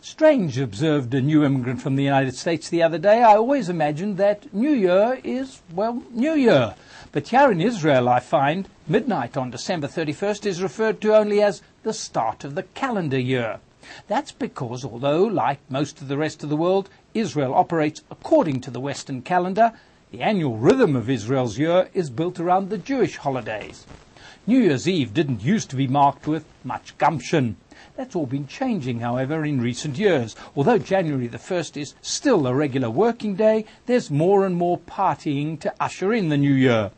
Strange, observed a new immigrant from the United States the other day. I always imagined that New Year is, well, New Year. But here in Israel, I find midnight on December 31st is referred to only as the start of the calendar year. That's because, although, like most of the rest of the world, Israel operates according to the Western calendar, the annual rhythm of Israel's year is built around the Jewish holidays. New Year's Eve didn't used to be marked with much gumption. That's all been changing, however, in recent years. Although January the 1st is still a regular working day, there's more and more partying to usher in the new year.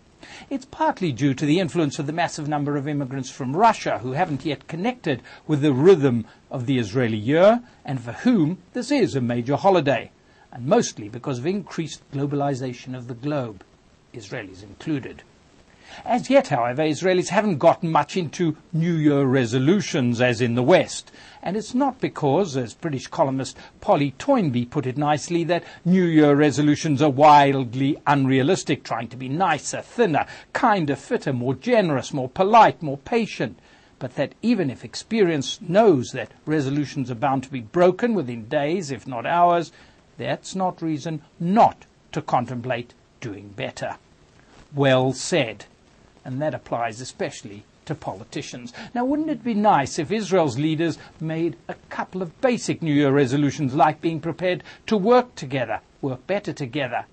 It's partly due to the influence of the massive number of immigrants from Russia who haven't yet connected with the rhythm of the Israeli year, and for whom this is a major holiday, and mostly because of increased globalization of the globe, Israelis included. As yet, however, Israelis haven't gotten much into New Year resolutions as in the West. And it's not because, as British columnist Polly Toynbee put it nicely, that New Year resolutions are wildly unrealistic, trying to be nicer, thinner, kinder, fitter, more generous, more polite, more patient. But that even if experience knows that resolutions are bound to be broken within days, if not hours, that's not reason not to contemplate doing better. Well said. And that applies especially to politicians. Now, wouldn't it be nice if Israel's leaders made a couple of basic New Year resolutions, like being prepared to work together, work better together,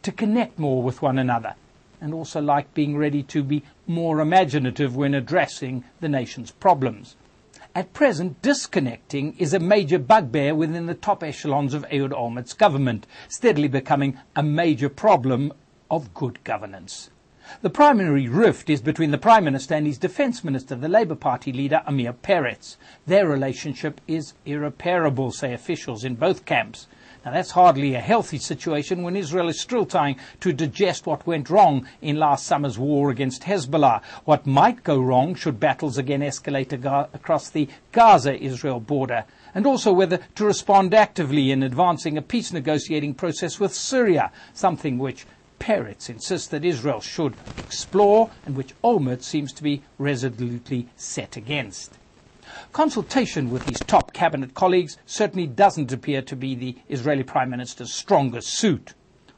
to connect more with one another, and also like being ready to be more imaginative when addressing the nation's problems? At present, disconnecting is a major bugbear within the top echelons of Ehud Olmert's government, steadily becoming a major problem of good governance. The primary rift is between the Prime Minister and his Defence Minister, the Labour Party leader Amir Peretz. Their relationship is irreparable, say officials in both camps. Now, that's hardly a healthy situation when Israel is still trying to digest what went wrong in last summer's war against Hezbollah, what might go wrong should battles again escalate across the Gaza-Israel border, and also whether to respond actively in advancing a peace negotiating process with Syria, something which Peretz insists that Israel should explore and which Olmert seems to be resolutely set against. Consultation with his top cabinet colleagues certainly doesn't appear to be the Israeli Prime Minister's strongest suit.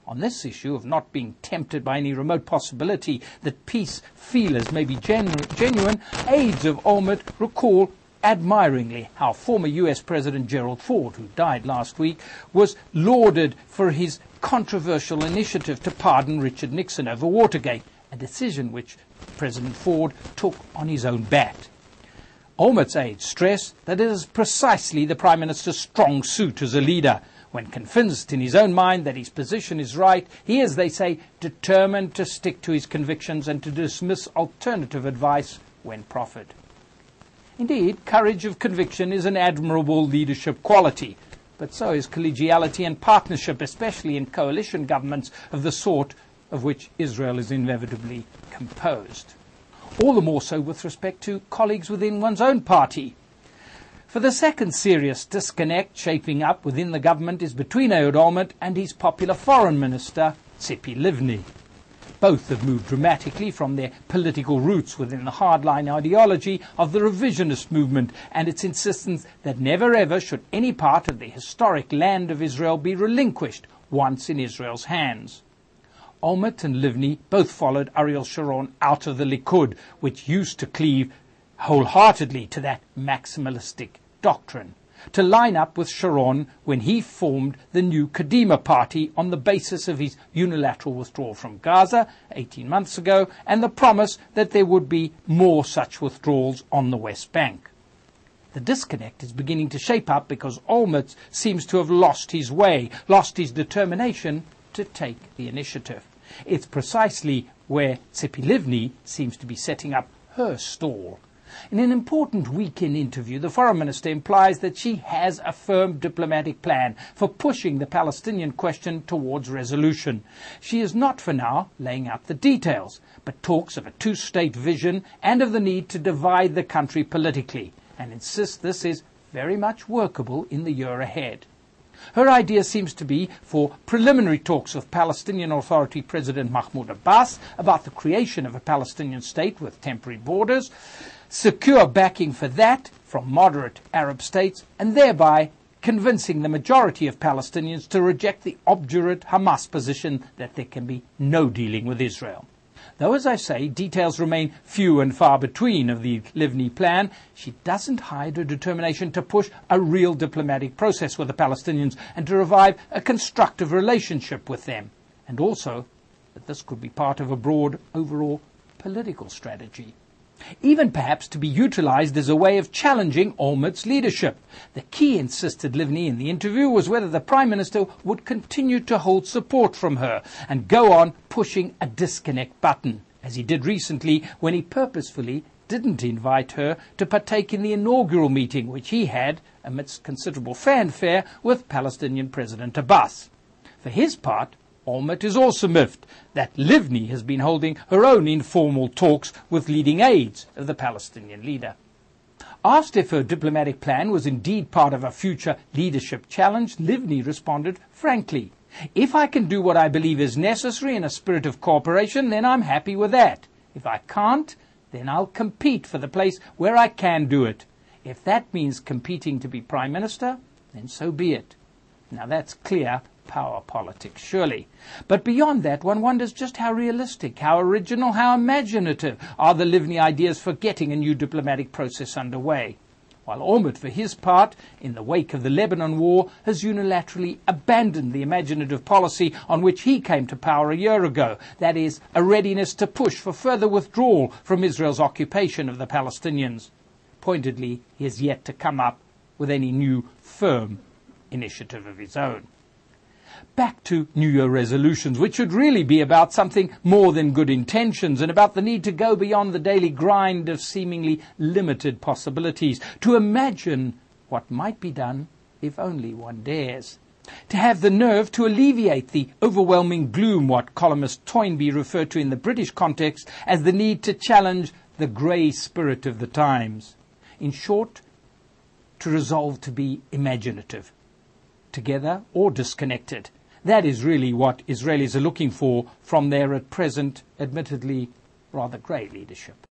On this issue of not being tempted by any remote possibility that peace feelers may be genuine, aides of Olmert recall admiringly how former US President Gerald Ford, who died last week, was lauded for his controversial initiative to pardon Richard Nixon over Watergate, a decision which President Ford took on his own bat. Olmert's aides stress that it is precisely the Prime Minister's strong suit as a leader. When convinced in his own mind that his position is right, he is, they say, determined to stick to his convictions and to dismiss alternative advice when proffered. Indeed, courage of conviction is an admirable leadership quality, but so is collegiality and partnership, especially in coalition governments of the sort of which Israel is inevitably composed. All the more so with respect to colleagues within one's own party. For the second serious disconnect shaping up within the government is between Ehud Olmert and his popular foreign minister, Tzipi Livni. Both have moved dramatically from their political roots within the hardline ideology of the revisionist movement and its insistence that never ever should any part of the historic land of Israel be relinquished once in Israel's hands. Olmert and Livni both followed Ariel Sharon out of the Likud, which used to cleave wholeheartedly to that maximalistic doctrine, to line up with Sharon when he formed the new Kadima party on the basis of his unilateral withdrawal from Gaza 18 months ago and the promise that there would be more such withdrawals on the West Bank. The disconnect is beginning to shape up because Olmert seems to have lost his way, lost his determination to take the initiative. It's precisely where Tzipi Livni seems to be setting up her stall. In an important weekend interview, the foreign minister implies that she has a firm diplomatic plan for pushing the Palestinian question towards resolution. She is not for now laying out the details, but talks of a two-state vision and of the need to divide the country politically, and insists this is very much workable in the year ahead. Her idea seems to be for preliminary talks with Palestinian Authority President Mahmoud Abbas about the creation of a Palestinian state with temporary borders, secure backing for that from moderate Arab states, and thereby convincing the majority of Palestinians to reject the obdurate Hamas position that there can be no dealing with Israel. Though, as I say, details remain few and far between of the Livni plan, she doesn't hide her determination to push a real diplomatic process with the Palestinians and to revive a constructive relationship with them, and also that this could be part of a broad overall political strategy, even perhaps to be utilized as a way of challenging Olmert's leadership. The key, insisted Livni in the interview, was whether the Prime Minister would continue to hold support from her and go on pushing a disconnect button, as he did recently when he purposefully didn't invite her to partake in the inaugural meeting which he had, amidst considerable fanfare, with Palestinian President Abbas. For his part, Olmert is also miffed that Livni has been holding her own informal talks with leading aides of the Palestinian leader. Asked if her diplomatic plan was indeed part of a future leadership challenge, Livni responded frankly, "If I can do what I believe is necessary in a spirit of cooperation, then I'm happy with that. If I can't, then I'll compete for the place where I can do it. If that means competing to be Prime Minister, then so be it." Now that's clear power politics, surely. But beyond that, one wonders just how realistic, how original, how imaginative are the Livni ideas for getting a new diplomatic process underway. While Olmert, for his part, in the wake of the Lebanon war, has unilaterally abandoned the imaginative policy on which he came to power a year ago, that is, a readiness to push for further withdrawal from Israel's occupation of the Palestinians. Pointedly, he has yet to come up with any new, firm initiative of his own. Back to New Year resolutions, which should really be about something more than good intentions and about the need to go beyond the daily grind of seemingly limited possibilities, to imagine what might be done if only one dares. To have the nerve to alleviate the overwhelming gloom, what columnist Toynbee referred to in the British context as the need to challenge the grey spirit of the times. In short, to resolve to be imaginative, together or disconnected. That is really what Israelis are looking for from their at present, admittedly, rather grey leadership.